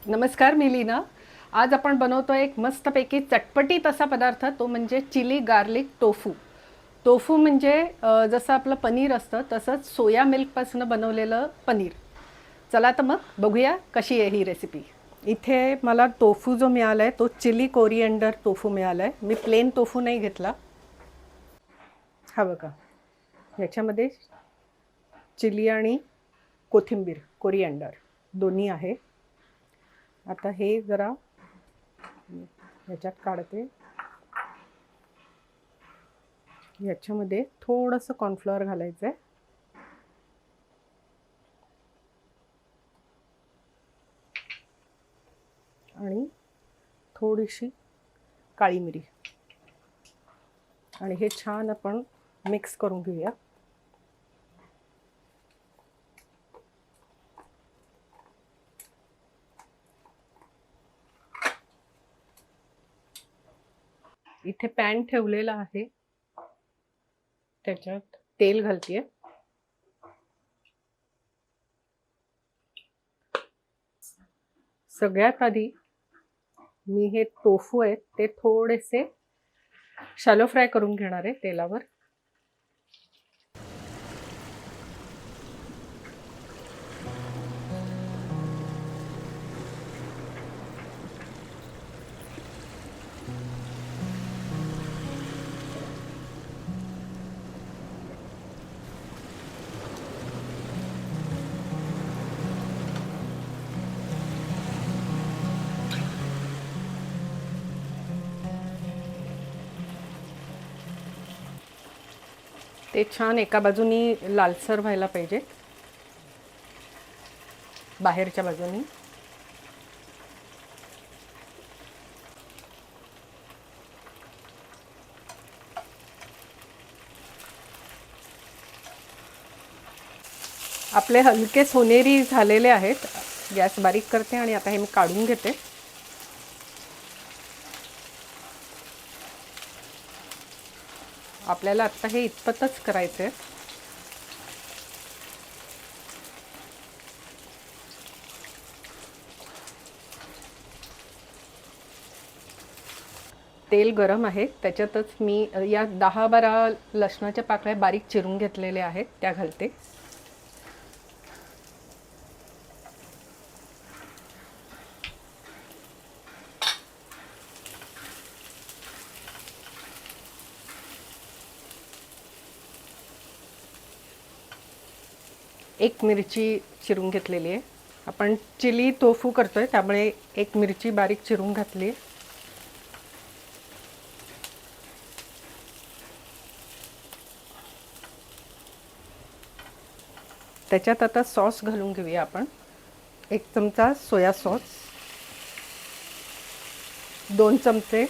नमस्कार, मी लीना. आज आपण बनवतो एक मस्तपैकी चटपटीत असा पदार्थ, तो म्हणजे चिली गार्लिक टोफू. टोफू म्हणजे जसं आपलं पनीर असतं तसंच सोया मिल्कपासून बनवलेलं पनीर. चला तर मग बघूया कशी आहे ही रेसिपी. इथे मला टोफू जो मिळाला आहे तो चिली कोरिएंडर टोफू मिळाला आहे. मी प्लेन टोफू नाही घेतला. हा बघा, ह्याच्यामध्ये चिली आणि कोथिंबीर कोरिएंडर दोन्ही आहे. आता हे जरा ह्याच्यात काढते. याच्यामध्ये थोडंसं कॉर्नफ्लॉवर घालायचं आहे आणि थोडीशी काळी मिरी आणि हे छान आपण मिक्स करून घेऊया. इथे पॅन ठेवलेला आहे, त्याच्यात तेल घालतेय. सगळ्यात आधी मी हे टोफू आहेत ते थोडेसे शॅलो फ्राय करून घेणार आहे तेलावर. ते छान एका बाजूनी लालसर व्हायला पाहिजे, बाहेरच्या बाजूनी. आपले हलके सोनेरी झालेले आहेत. गॅस बारीक करते आणि आता हे मी काढून घेते. आपल्याला आत्ता हे इतपतच करायचं आहे. तेल गरम आहे, त्याच्यातच मी या 10-12 लसणाच्या पाकळ्या बारीक चिरून घेतलेल्या आहेत त्या घालते. एक मिरची चिरून घेतलेली आहे. आपण चिली टोफू करतोय त्यामुळे एक मिरची बारीक चिरून घातली आहे. त्याच्यात आता सॉस घालून घेऊया आपण. 1 चमचा सोया सॉस, 2 चमचे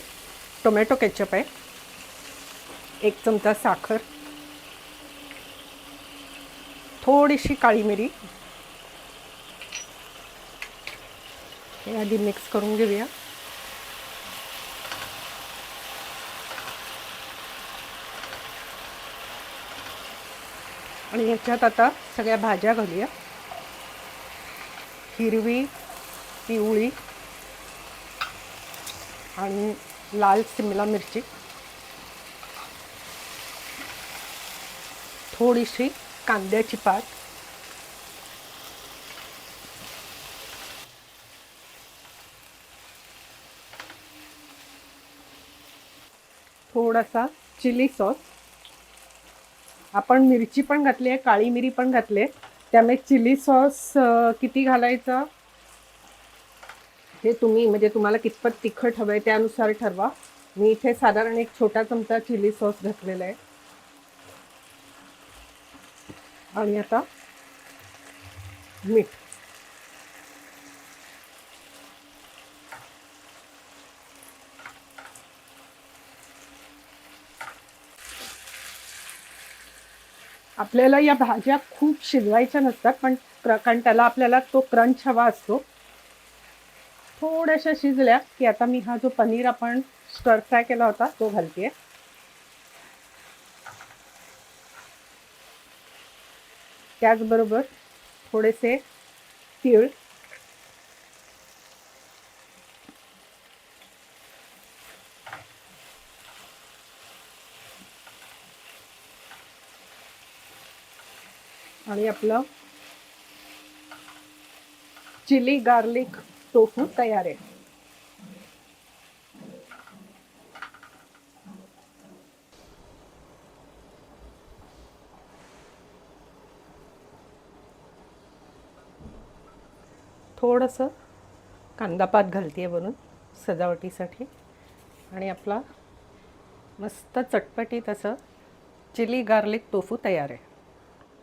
टोमॅटो केचप आहे, 1 चमचा साखर, थोडीशी काळी मिरी. हे आधी मिक्स करून घेऊया. आणि ह्याच्यात आता सगळ्या भाज्या घालूया. हिरवी, पिवळी आणि लाल सिमला मिरची, थोडीशी कांद्याची पात, थोडासा चिली सॉस. आपण मिरची पण घातली आहे, काळी मिरी पण घातली आहे, त्यामुळे चिली सॉस किती घालायचा हे तुम्ही म्हणजे तुम्हाला कितपत तिखट हवं आहे त्यानुसार ठरवा. मी इथे साधारण 1 छोटा चमचा चिली सॉस घातलेला आहे. आणि आता मीठ. आपल्याला या भाज्या खूप शिजवायच्या नसतात, पण कारण त्याला आपल्याला तो क्रंच हवा असतो. थोड्याशा शिजल्या की आता मी हा जो पनीर आपण स्टर फ्राय केला होता तो घालते. त्याचबरोबर थोडेसे तीळ, आणि आपलं चिली गार्लिक टोफू तयार आहे. थोडंसं कांदापात घालते वरून सजावटीसाठी आणि आपला मस्त चटपटीत असं चिली गार्लिक टोफू तयार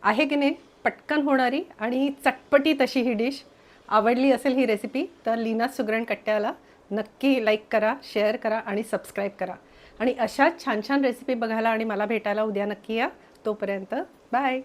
आहे की नाही. पटकन होणारी आणि चटपटीत अशी ही डिश. आवडली असेल ही रेसिपी तर लीना सुगरण कट्ट्याला नक्की लाईक करा, शेअर करा आणि सबस्क्राईब करा. आणि अशाच छान छान रेसिपी बघायला आणि मला भेटायला उद्या नक्की या. तोपर्यंत बाय.